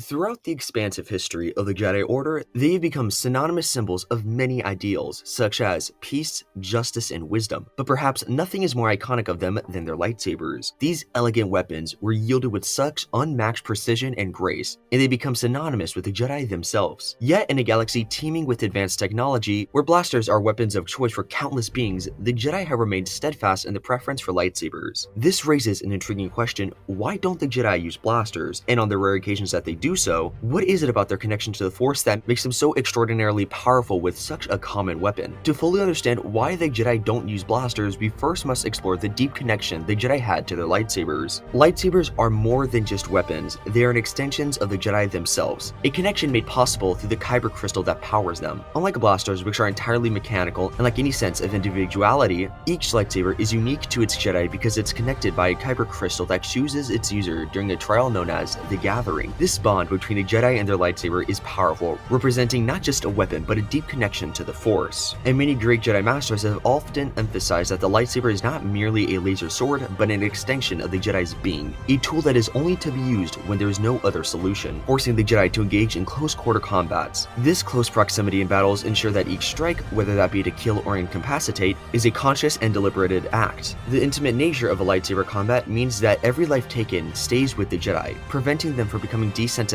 Throughout the expansive history of the Jedi Order, they've become synonymous symbols of many ideals, such as peace, justice, and wisdom, but perhaps nothing is more iconic of them than their lightsabers. These elegant weapons were wielded with such unmatched precision and grace, and they become synonymous with the Jedi themselves. Yet, in a galaxy teeming with advanced technology, where blasters are weapons of choice for countless beings, the Jedi have remained steadfast in the preference for lightsabers. This raises an intriguing question: why don't the Jedi use blasters? And on the rare occasions that they do so, what is it about their connection to the Force that makes them so extraordinarily powerful with such a common weapon? To fully understand why the Jedi don't use blasters, we first must explore the deep connection the Jedi had to their lightsabers. Lightsabers are more than just weapons, they are extensions of the Jedi themselves, a connection made possible through the kyber crystal that powers them. Unlike blasters, which are entirely mechanical and lack any sense of individuality, each lightsaber is unique to its Jedi because it's connected by a kyber crystal that chooses its user during a trial known as the Gathering. This bond between a Jedi and their lightsaber is powerful, representing not just a weapon but a deep connection to the Force. And many great Jedi Masters have often emphasized that the lightsaber is not merely a laser sword but an extension of the Jedi's being, a tool that is only to be used when there is no other solution, forcing the Jedi to engage in close quarter combats. This close proximity in battles ensure that each strike, whether that be to kill or incapacitate, is a conscious and deliberated act. The intimate nature of a lightsaber combat means that every life taken stays with the Jedi, preventing them from becoming desensitized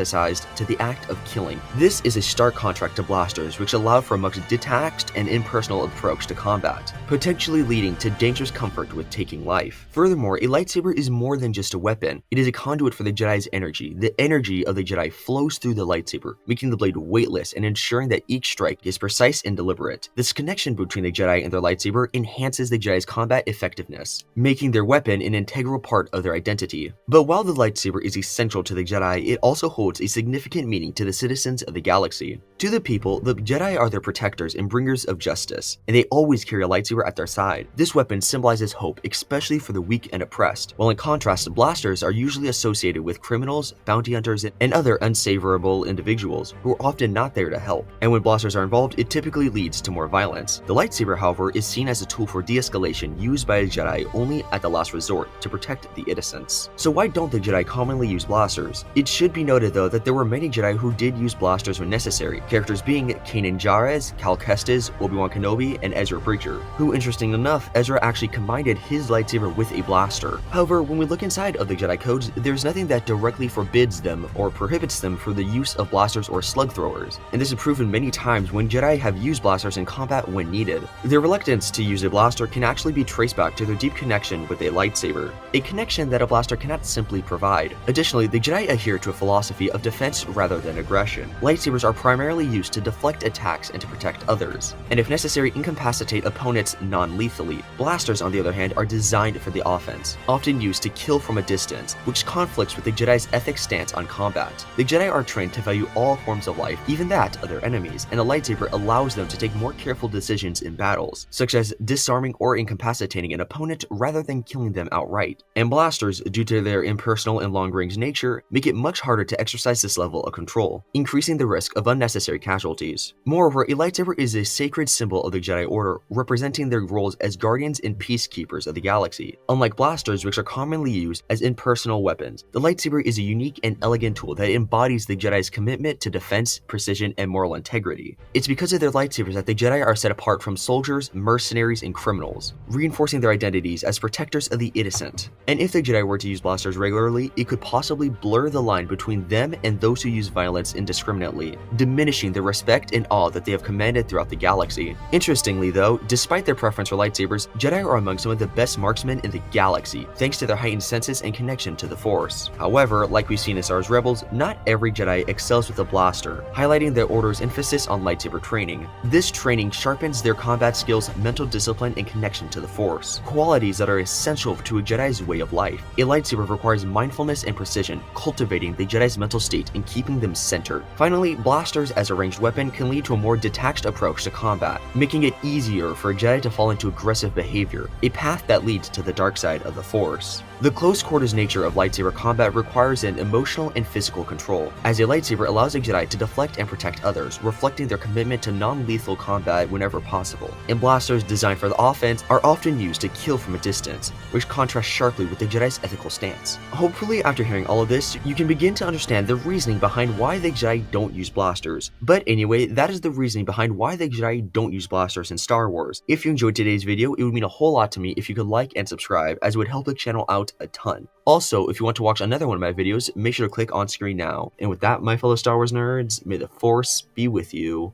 to the act of killing. This is a stark contrast to blasters, which allow for a much detached and impersonal approach to combat, potentially leading to dangerous comfort with taking life. Furthermore, a lightsaber is more than just a weapon. It is a conduit for the Jedi's energy. The energy of the Jedi flows through the lightsaber, making the blade weightless and ensuring that each strike is precise and deliberate. This connection between the Jedi and their lightsaber enhances the Jedi's combat effectiveness, making their weapon an integral part of their identity. But while the lightsaber is essential to the Jedi, it also holds a significant meaning to the citizens of the galaxy. To the people, the Jedi are their protectors and bringers of justice, and they always carry a lightsaber at their side. This weapon symbolizes hope, especially for the weak and oppressed, while in contrast, blasters are usually associated with criminals, bounty hunters, and other unsavourable individuals who are often not there to help. And when blasters are involved, it typically leads to more violence. The lightsaber, however, is seen as a tool for de-escalation used by a Jedi only at the last resort to protect the innocents. So why don't the Jedi commonly use blasters? It should be noted though that there were many Jedi who did use blasters when necessary, characters being Kanan Jarrus, Cal Kestis, Obi-Wan Kenobi, and Ezra Bridger, who, interesting enough, Ezra actually combined his lightsaber with a blaster. However, when we look inside of the Jedi codes, there's nothing that directly forbids them or prohibits them from the use of blasters or slug throwers, and this is proven many times when Jedi have used blasters in combat when needed. Their reluctance to use a blaster can actually be traced back to their deep connection with a lightsaber, a connection that a blaster cannot simply provide. Additionally, the Jedi adhere to a philosophy of defense rather than aggression. Lightsabers are primarily used to deflect attacks and to protect others, and if necessary, incapacitate opponents non-lethally. Blasters, on the other hand, are designed for the offense, often used to kill from a distance, which conflicts with the Jedi's ethics stance on combat. The Jedi are trained to value all forms of life, even that of their enemies, and a lightsaber allows them to take more careful decisions in battles, such as disarming or incapacitating an opponent rather than killing them outright. And blasters, due to their impersonal and long-range nature, make it much harder to exercise this level of control, increasing the risk of unnecessary casualties. Moreover, a lightsaber is a sacred symbol of the Jedi Order, representing their roles as guardians and peacekeepers of the galaxy. Unlike blasters, which are commonly used as impersonal weapons, the lightsaber is a unique and elegant tool that embodies the Jedi's commitment to defense, precision, and moral integrity. It's because of their lightsabers that the Jedi are set apart from soldiers, mercenaries, and criminals, reinforcing their identities as protectors of the innocent. And if the Jedi were to use blasters regularly, it could possibly blur the line between them and those who use violence indiscriminately, diminishing the respect and awe that they have commanded throughout the galaxy. Interestingly though, despite their preference for lightsabers, Jedi are among some of the best marksmen in the galaxy, thanks to their heightened senses and connection to the Force. However, like we've seen in Star Wars Rebels, not every Jedi excels with a blaster, highlighting the Order's emphasis on lightsaber training. This training sharpens their combat skills, mental discipline, and connection to the Force, qualities that are essential to a Jedi's way of life. A lightsaber requires mindfulness and precision, cultivating the Jedi's mental state and keeping them centered. Finally, blasters as as a ranged weapon can lead to a more detached approach to combat, making it easier for a Jedi to fall into aggressive behavior, a path that leads to the dark side of the Force. The close quarters nature of lightsaber combat requires an emotional and physical control, as a lightsaber allows a Jedi to deflect and protect others, reflecting their commitment to non-lethal combat whenever possible. And blasters designed for the offense are often used to kill from a distance, which contrasts sharply with the Jedi's ethical stance. Hopefully, after hearing all of this, you can begin to understand the reasoning behind why the Jedi don't use blasters. But anyway, that is the reasoning behind why the Jedi don't use blasters in Star Wars. If you enjoyed today's video, it would mean a whole lot to me if you could like and subscribe, as it would help the channel out a ton. Also, if you want to watch another one of my videos, make sure to click on screen now. And with that, my fellow Star Wars nerds, may the Force be with you.